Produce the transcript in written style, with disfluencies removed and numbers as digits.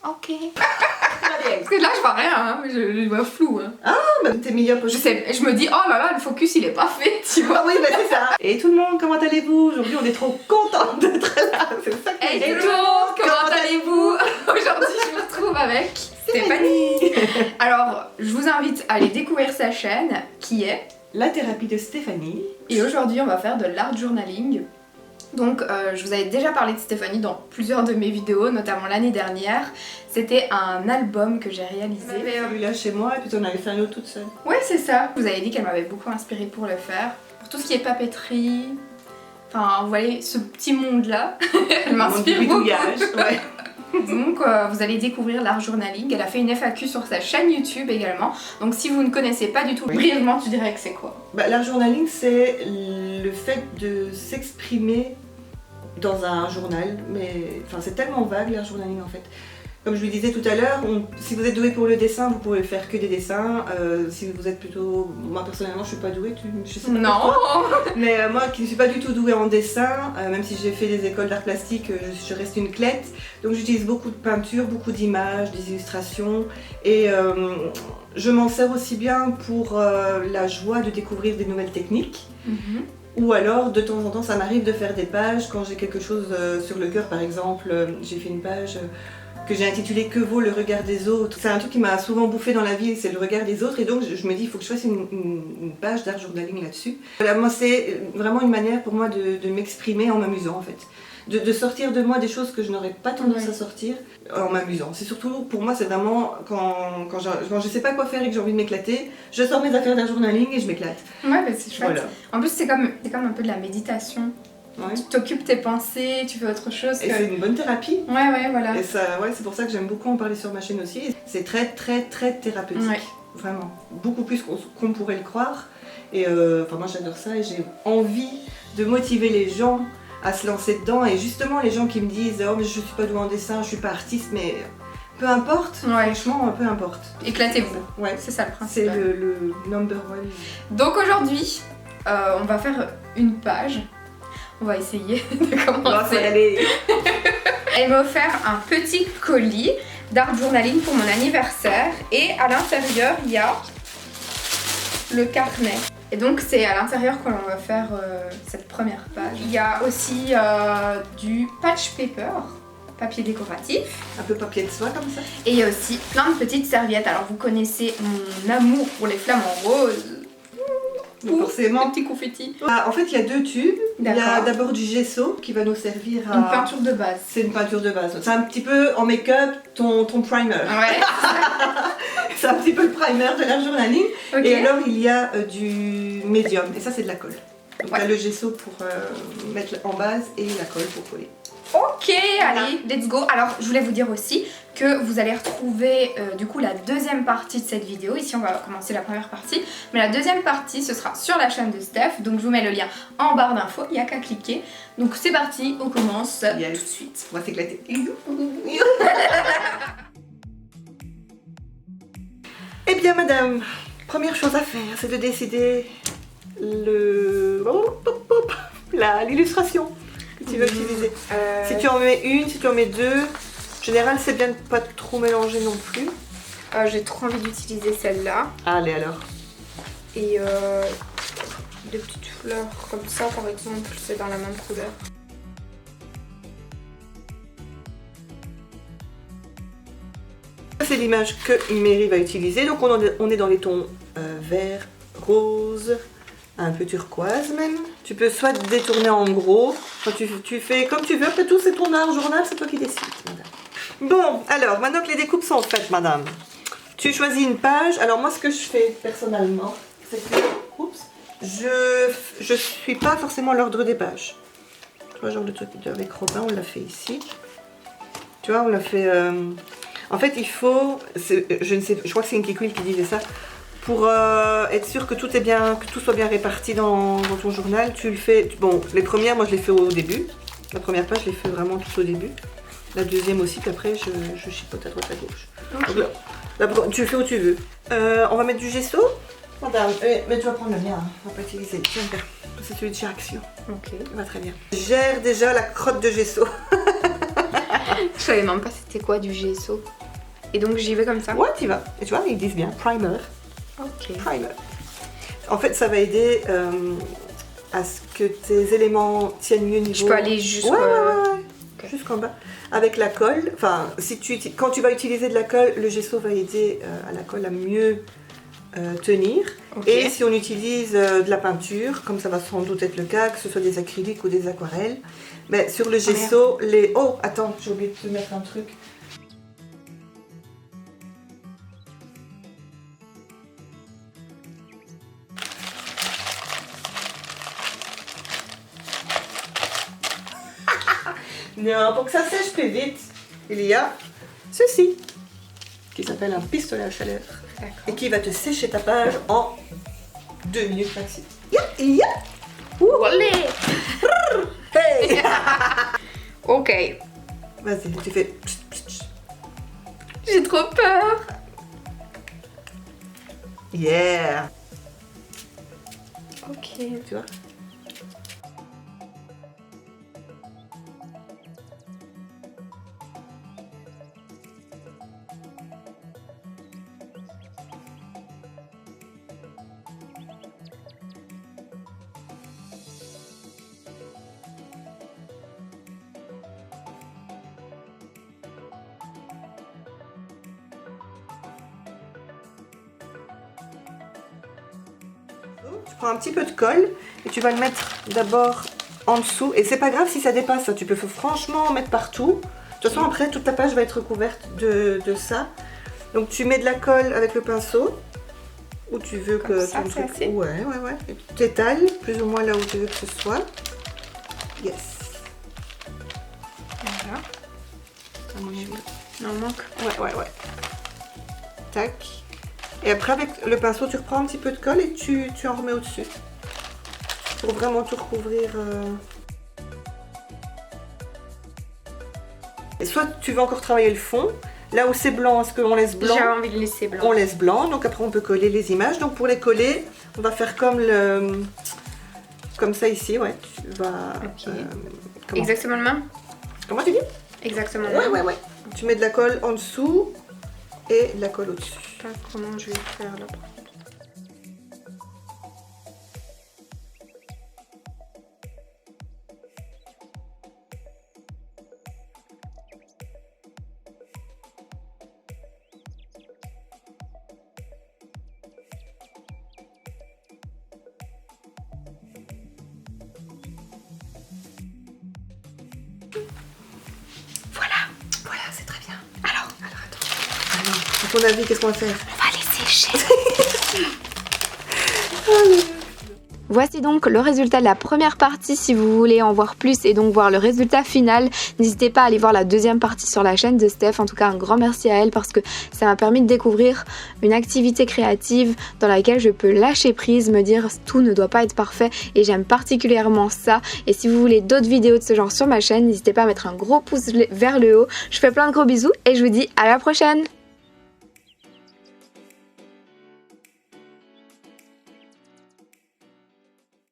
Ok. Parce que là je vois rien, hein. Je vois flou. Hein. Ah, bah t'es meilleure pour je sais, je me dis, oh là là, le focus il est pas fait, tu vois. Ah oui, bah c'est ça. Et tout le monde, comment allez-vous? Aujourd'hui, on est trop contents d'être là. C'est ça que Hey tout le monde, comment allez-vous? Aujourd'hui, je me retrouve avec Stéphanie. Alors, je vous invite à aller découvrir sa chaîne qui est La thérapie de Stéphanie. Et aujourd'hui, on va faire de l'art journaling. Donc, je vous avais déjà parlé de Stéphanie dans plusieurs de mes vidéos, notamment l'année dernière. C'était un album que j'ai réalisé. Celui-là chez moi, et puis on avait fait un autre toute seule. Ouais, c'est ça. Vous avez dit qu'elle m'avait beaucoup inspirée pour le faire. Pour tout ce qui est papeterie. Enfin, vous voyez, ce petit monde-là, elle m'inspire beaucoup. Ouais. Donc, vous allez découvrir l'art journaling. Elle a fait une FAQ sur sa chaîne YouTube également. Donc, si vous ne connaissez pas du tout, brièvement, tu dirais que c'est quoi? Bah, l'art journaling, c'est le fait de s'exprimer dans un journal. Mais enfin, c'est tellement vague l'art journaling en fait. Comme je vous disais tout à l'heure, si vous êtes doué pour le dessin, vous pouvez faire que des dessins. Si vous êtes plutôt... Moi personnellement, je suis pas douée, je sais pas. Non. Mais moi qui ne suis pas du tout douée en dessin, même si j'ai fait des écoles d'art plastique, je reste une clette. Donc j'utilise beaucoup de peinture, beaucoup d'images, des illustrations. Et je m'en sers aussi bien pour la joie de découvrir des nouvelles techniques. Ou alors, de temps en temps, ça m'arrive de faire des pages quand j'ai quelque chose sur le cœur. Par exemple, j'ai fait une page que j'ai intitulée Que vaut le regard des autres. C'est un truc qui m'a souvent bouffé dans la vie, c'est le regard des autres. Et donc, je me dis, il faut que je fasse une page d'art journaling là-dessus. Voilà, moi, c'est vraiment une manière pour moi de m'exprimer en m'amusant, en fait. De sortir de moi des choses que je n'aurais pas tendance à sortir en m'amusant. C'est surtout, pour moi, c'est vraiment quand je sais pas quoi faire et que j'ai envie de m'éclater, je sors mes affaires d'art journaling et je m'éclate. Ouais, bah c'est chouette. Voilà. En plus, c'est comme un peu de la méditation. Ouais. Tu t'occupes tes pensées, tu fais autre chose. Et c'est une bonne thérapie. Ouais, voilà. Et ça, ouais, c'est pour ça que j'aime beaucoup en parler sur ma chaîne aussi. C'est très thérapeutique. Ouais. Vraiment. Beaucoup plus qu'on pourrait le croire. Et enfin, moi j'adore ça et j'ai envie de motiver les gens à se lancer dedans. Et justement, les gens qui me disent oh, mais je suis pas douée en dessin, je suis pas artiste, mais peu importe, franchement, peu importe. Éclatez-vous. Ouais. C'est ça le principe. C'est le number one. Donc aujourd'hui, on va faire une page. On va essayer de commencer. Elle m'a offert un petit colis d'art journaling pour mon anniversaire et à l'intérieur il y a le carnet. Et donc c'est à l'intérieur que l'on va faire cette première page. Il y a aussi du patch paper, papier décoratif. Un peu papier de soie comme ça. Et il y a aussi plein de petites serviettes. Alors vous connaissez mon amour pour les flamants roses. Forcément. Des petits confettis. En fait, il y a deux tubes. Il y a d'abord du gesso qui va nous servir à... Une peinture de base. C'est une peinture de base. C'est un petit peu en make-up ton primer. Ouais. C'est un petit peu le primer de l'art journaling. Okay. Et alors, il y a du médium. Et ça, c'est de la colle. Donc, tu as le gesso pour mettre en base et la colle pour coller. Ok, allez, let's go. Alors, je voulais vous dire aussi que vous allez retrouver du coup la deuxième partie de cette vidéo. Ici, on va commencer la première partie. Mais la deuxième partie, ce sera sur la chaîne de Steph. Donc, je vous mets le lien en barre d'infos. Il n'y a qu'à cliquer. Donc, c'est parti, on commence tout de suite. On va s'éclater. Eh bien, madame, première chose à faire, c'est de décider l'illustration que tu veux utiliser. Si tu en mets une, si tu en mets deux, en général c'est bien de pas trop mélanger non plus. J'ai trop envie d'utiliser celle-là. Allez alors. Et des petites fleurs comme ça par exemple, c'est dans la même couleur. C'est l'image que Mary va utiliser, donc on est dans les tons vert, rose, un peu turquoise même. Tu peux soit détourner en gros, soit tu fais comme tu veux, après tout c'est ton art journal, c'est toi qui décides, madame. Bon, alors maintenant que les découpes sont faites, madame, tu choisis une page. Alors moi ce que je fais personnellement, c'est que je suis pas forcément l'ordre des pages. Tu vois, genre le truc avec Robin, on l'a fait ici. Tu vois, on l'a fait... En fait, il faut, je crois que c'est Inky Quill qui disait ça, pour être sûr que tout est bien, que tout soit bien réparti dans ton journal, tu le fais. Bon, les premières, moi je les fais au début. La première page, je l'ai fait vraiment tout au début. La deuxième aussi, puis après, je chipote à droite à gauche. Okay. Donc, tu le fais où tu veux. On va mettre du gesso. Madame, mais tu vas prendre le mien, hein. On va pas utiliser le tien, c'est celui de chez Action. Ok. Ça va très bien. Je gère déjà la crotte de gesso. Je savais même pas c'était quoi du gesso. Et donc j'y vais comme ça? Ouais, tu vas. Et tu vois, ils disent bien primer. Ok. Primer. En fait, ça va aider à ce que tes éléments tiennent mieux niveau... Je peux aller jusqu'au... Ouais. Okay. Jusqu'en bas. Avec la colle, enfin, quand tu vas utiliser de la colle, le gesso va aider à la colle à mieux tenir. Okay. Et si on utilise de la peinture, comme ça va sans doute être le cas, que ce soit des acryliques ou des aquarelles, mais sur le gesso, Oh, attends, j'ai oublié de te mettre un truc. Non, pour que ça sèche plus vite, il y a ceci, qui s'appelle un pistolet à chaleur. Et qui va te sécher ta page en 2 minutes maxi. Allez. Hey. Ok. Vas-y, tu fais... J'ai trop peur. Yeah. Ok. Tu vois? Tu prends un petit peu de colle et tu vas le mettre d'abord en dessous. Et c'est pas grave si ça dépasse, ça. Tu peux franchement en mettre partout. De toute façon, après, toute ta page va être recouverte de ça. Donc tu mets de la colle avec le pinceau. Où tu veux comme que... ça, c'est assez. Ouais. Et tu étales plus ou moins là où tu veux que ce soit. Yes. Voilà. À mon avis. Il en manque. Ouais. Tac. Et après, avec le pinceau, tu reprends un petit peu de colle et tu en remets au-dessus. Pour vraiment tout recouvrir. Et soit tu veux encore travailler le fond. Là où c'est blanc, est-ce qu'on laisse blanc? J'ai envie de laisser blanc. On laisse blanc. Donc après, on peut coller les images. Donc pour les coller, on va faire comme ça ici. Ouais. Tu vas... Ok. Exactement le même? Comment tu dis? Exactement le même. Ouais. Tu mets de la colle en dessous et de la colle au-dessus. Je sais pas comment je vais faire là. Voilà, c'est très bien. Alors attends. Alors, à ton avis, qu'est-ce qu'on va faire? On va les sécher. Voici donc le résultat de la première partie. Si vous voulez en voir plus et donc voir le résultat final, n'hésitez pas à aller voir la deuxième partie sur la chaîne de Steph. En tout cas, un grand merci à elle parce que ça m'a permis de découvrir une activité créative dans laquelle je peux lâcher prise, me dire tout ne doit pas être parfait et j'aime particulièrement ça. Et si vous voulez d'autres vidéos de ce genre sur ma chaîne, n'hésitez pas à mettre un gros pouce vers le haut. Je fais plein de gros bisous et je vous dis à la prochaine.